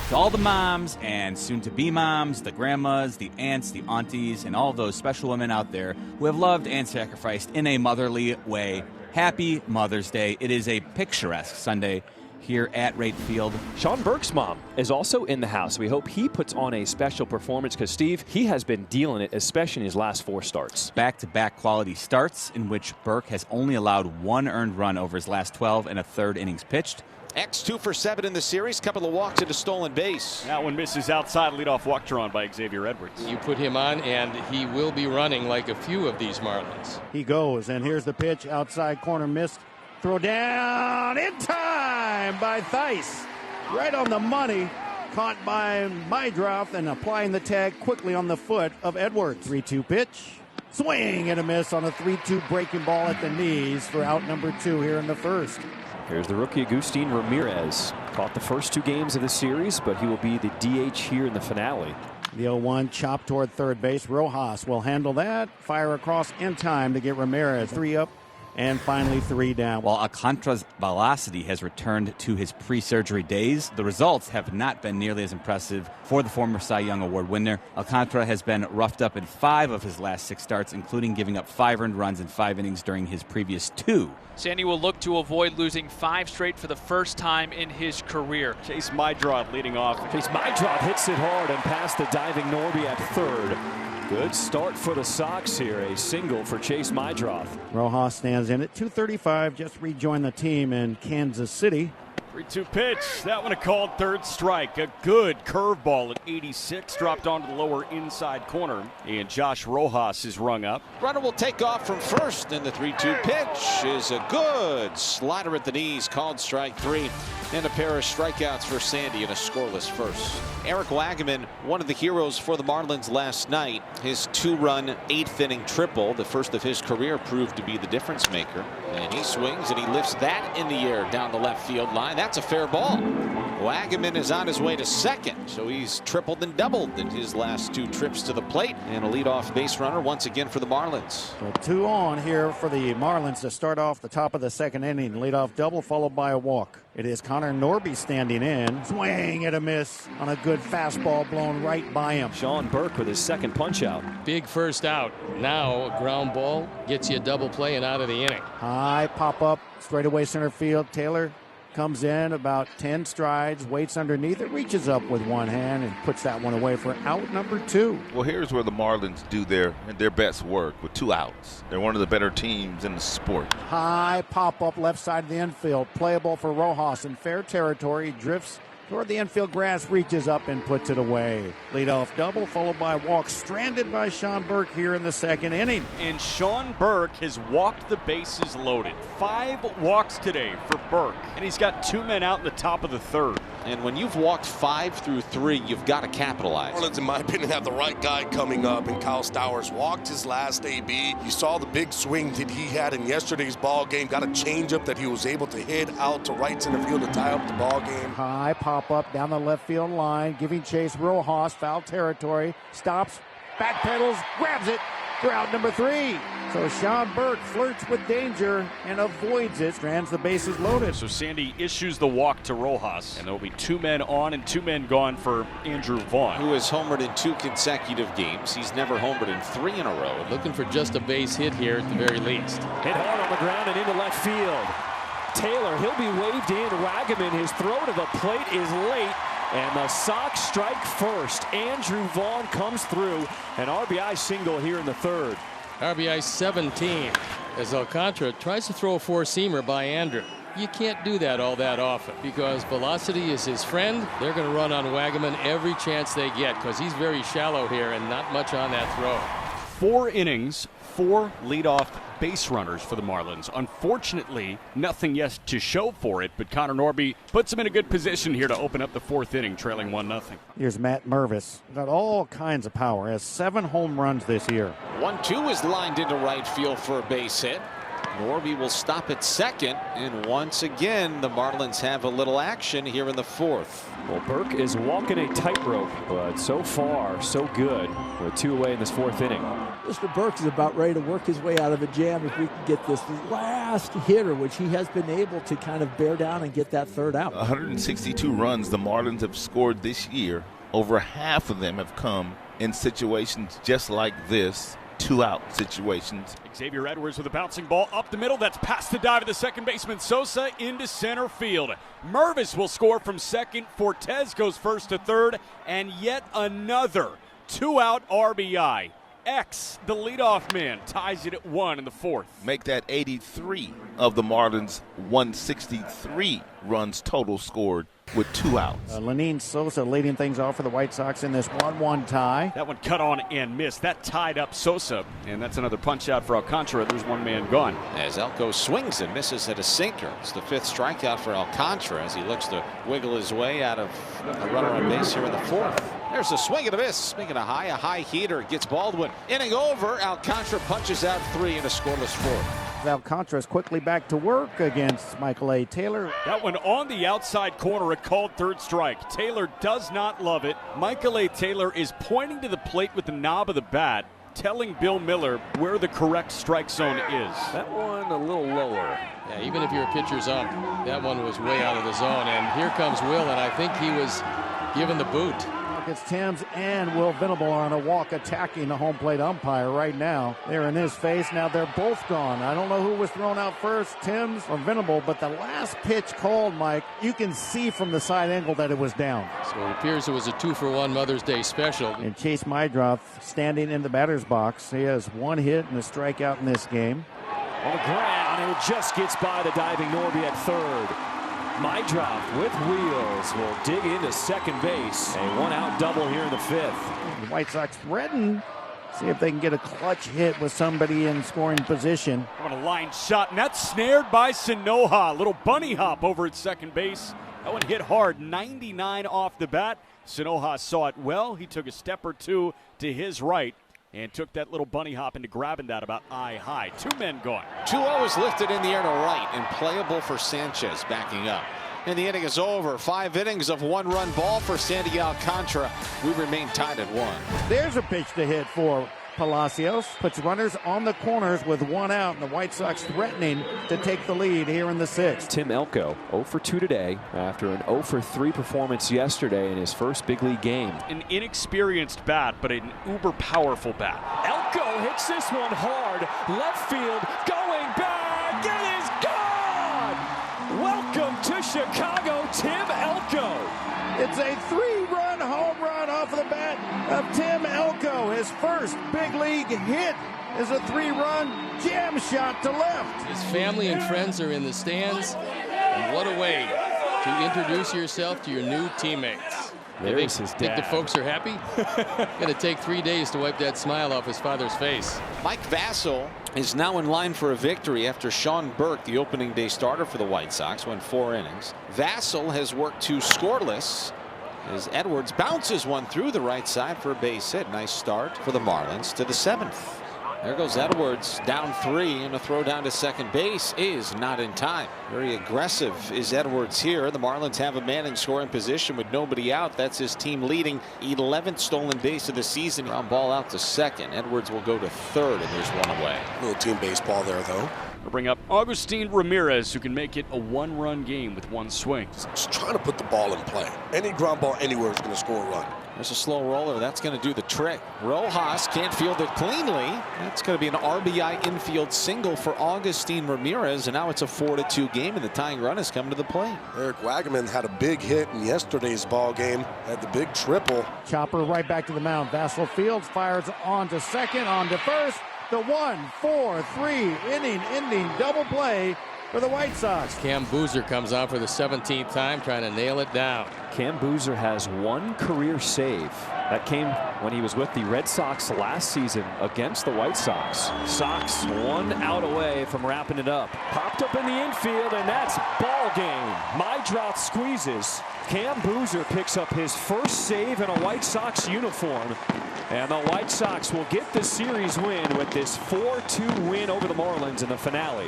To all the moms and soon-to-be moms, the grandmas, the aunts, the aunties, and all those special women out there who have loved and sacrificed in a motherly way, happy Mother's Day. It is a picturesque Sunday here at Wright Field. Sean Burke's mom is also in the house. We hope he puts on a special performance because, Steve, he has been dealing it, especially in his last 4 starts. Back-to-back quality starts in which Burke has only allowed 1 earned run over his last 12 and a third innings pitched. X 2 for 7 in the series. Couple of walks and a stolen base. That one misses outside. Leadoff walk drawn by Xavier Edwards. You put him on, and he will be running like a few of these Marlins. He goes, and here's the pitch. Outside corner missed. Throw down in time by Theis. Right on the money. Caught by Mydroth and applying the tag quickly on the foot of Edwards. 3-2 pitch. Swing and a miss on a 3-2 breaking ball at the knees for out number 2 here in the first. Here's the rookie Augustine Ramirez. Caught the first 2 games of the series, but he will be the DH here in the finale. The 0-1 chop toward third base. Rojas will handle that. Fire across in time to get Ramirez 3 up and finally 3 down. While Alcantra's velocity has returned to his pre-surgery days, the results have not been nearly as impressive for the former Cy Young Award winner. Alcantara has been roughed up in 5 of his last 6 starts, including giving up 5 earned runs in 5 innings during his previous 2. Sandy will look to avoid losing 5 straight for the first time in his career. Chase Mydroth leading off. Chase Mydroth hits it hard and past the diving Norby at third. Good start for the Sox here. A single for Chase Mydroth. Rojas stands in at 235. Just rejoined the team in Kansas City. 3-2 pitch. That one a called third strike. A good curveball at 86. Dropped onto the lower inside corner. And Josh Rojas is rung up. Runner will take off from first. And the 3-2 pitch is a good slider at the knees. Called strike 3. And a pair of strikeouts for Sandy in a scoreless first. Eric Wagaman, one of the heroes for the Marlins last night. His 2-run 8th inning triple, the first of his career, proved to be the difference maker. And he swings and he lifts that in the air down the left field line. That's a fair ball. Wagaman is on his way to second, so he's tripled and doubled in his last 2 trips to the plate. And a leadoff base runner once again for the Marlins. So 2 on here for the Marlins to start off the top of the second inning. Leadoff double followed by a walk. It is Connor Norby standing in. Swing and a miss on a good fastball blown right by him. Sean Burke with his second punch out. Big first out. Now a ground ball gets you a double play and out of the inning. High pop up straightaway center field. Taylor comes in about 10 strides, waits underneath it, reaches up with one hand and puts that one away for out number 2. Well, here's where the Marlins do their best work with 2 outs. They're one of the better teams in the sport. High pop up left side of the infield, playable for Rojas in fair territory, drifts toward the infield grass, reaches up and puts it away. Leadoff double followed by a walk, stranded by Sean Burke here in the second inning. And Sean Burke has walked the bases loaded. 5 walks today for Burke. And he's got 2 men out in the top of the 3rd. And when you've walked 5 through 3, you've got to capitalize. Marlins, in my opinion, have the right guy coming up, and Kyle Stowers walked his last AB. You saw the big swing that he had in yesterday's ball game. Got a changeup that he was able to hit out to right center field to tie up the ball game. High pop up down the left field line, giving chase. Rojas, foul territory, stops, backpedals, grabs it for out number 3. So Sean Burke flirts with danger and avoids it, strands the bases loaded. So Sandy issues the walk to Rojas, and there will be 2 men on and 2 men gone for Andrew Vaughn, who has homered in 2 consecutive games. He's never homered in 3 in a row. Looking for just a base hit here at the very least. Hit hard on the ground and into left field. Taylor, he'll be waved in. Wagaman, his throw to the plate is late. And the Sox strike first. Andrew Vaughn comes through. An RBI single here in the 3rd. RBI 17 as Alcantra tries to throw a 4-seamer by Andrew. You can't do that all that often because velocity is his friend. They're going to run on Wagaman every chance they get because he's very shallow here and not much on that throw. 4 innings, 4 leadoff base runners for the Marlins. Unfortunately, nothing yet to show for it, but Connor Norby puts him in a good position here to open up the 4th inning, trailing 1-0. Here's Matt Mervis. Got all kinds of power. Has 7 home runs this year. 1-2 is lined into right field for a base hit. Norby will stop at second, and once again the Marlins have a little action here in the fourth. Well, Burke is walking a tightrope, but so far so good with 2 away in this fourth inning. Mr. Burke is about ready to work his way out of a jam if we can get this last hitter, which he has been able to kind of bear down and get that third out. 162 runs the Marlins have scored this year. Over half of them have come in situations just like this. 2-out situations. Xavier Edwards with a bouncing ball up the middle. That's past the dive of the second baseman Sosa into center field. MVvis will score from second. Fortes goes first to third. And yet another 2-out RBI. X, the leadoff man, ties it at 1 in the fourth. Make that 83 of the Marlins' 163 runs total scored with 2 outs. Lenine Sosa leading things off for the White Sox in this 1-1 tie. That one cut on and missed. That tied up Sosa, and that's another punch out for Alcantra. There's one man gone. As Elco swings and misses at a sinker. It's the 5th strikeout for Alcantra as he looks to wiggle his way out of a runner on base here in the fourth. There's a swing and a miss. Making a high heater. Gets Baldwin. Inning over. Alcantra punches out 3 in a scoreless fourth. Alcantara is quickly back to work against Michael A. Taylor. That one on the outside corner, a called third strike. Taylor does not love it. Michael A. Taylor is pointing to the plate with the knob of the bat, telling Bill Miller where the correct strike zone is. That one a little lower. Yeah, even if you're a pitcher's ump, that one was way out of the zone. And here comes Will, and I think he was given the boot. It's Timms and Will Venable on a walk attacking the home plate umpire right now. They're in his face. Now they're both gone. I don't know who was thrown out first, Timms or Venable, but the last pitch called, Mike, you can see from the side angle that it was down. So it appears it was a 2-for-1 Mother's Day special. And Chase Mydroth standing in the batter's box. He has 1 hit and a strikeout in this game. On the ground, and it just gets by the diving Norby at third. Mydroth with wheels will dig into second base. A 1-out double here in the 5th. The White Sox threaten. See if they can get a clutch hit with somebody in scoring position. On a line shot, and that's snared by Sanoja. Little bunny hop over at second base. That one hit hard, 99 off the bat. Sanoja saw it well. He took a step or 2 to his right and took that little bunny hop into grabbing that about eye high. 2 men gone. 2-0 is lifted in the air to right and playable for Sanchez backing up. And the inning is over. 5 innings of 1-run ball for Sandy Alcantara. We remain tied at 1. There's a pitch to hit for Palacios. Puts runners on the corners with 1 out, and the White Sox threatening to take the lead here in the 6th. Tim Elco 0 for 2 today after an 0 for 3 performance yesterday in his first big league game. An inexperienced bat, but an uber powerful bat. Elco hits this one hard. Left field going back. It is gone. Welcome to Chicago, Tim Elco. It's a 3-run home run off of the bat of Tim Elco. His first big league hit is a 3-run jam shot to left. His family and friends are in the stands. And what a way to introduce yourself to your new teammates. There's his dad. Think the folks are happy? Going to take 3 days to wipe that smile off his father's face. Mike Vasil is now in line for a victory after Sean Burke, the opening day starter for the White Sox, went 4 innings. Vasil has worked 2 scoreless as Edwards bounces one through the right side for a base hit. Nice start for the Marlins to the 7th. There goes Edwards, down 3, and a throw down to second base is not in time. Very aggressive is Edwards here. The Marlins have a man in scoring position with nobody out. That's his team leading 11th stolen base of the season. Ground ball out to second. Edwards will go to third, and there's 1 away. Little team baseball there, though. We'll bring up Augustine Ramirez, who can make it a 1-run game with 1 swing. Just trying to put the ball in play. Any ground ball anywhere is going to score a run. There's a slow roller. That's going to do the trick. Rojas can't field it cleanly. That's going to be an RBI infield single for Augustine Ramirez. And now it's a 4-2 game, and the tying run has come to the plate. Eric Wagaman had a big hit in yesterday's ball game. Had the big triple. Chopper right back to the mound. Vasil fields, fires on to second, on to first. The 1-4-3 inning ending double play for the White Sox. Cam Boozer comes on for the 17th time, trying to nail it down. Cam Boozer has 1 career save. That came when he was with the Red Sox last season against the White Sox. Sox 1 out away from wrapping it up. Popped up in the infield, and that's ball game. Mydroth squeezes. Cam Boozer picks up his first save in a White Sox uniform. And the White Sox will get the series win with this 4-2 win over the Marlins in the finale.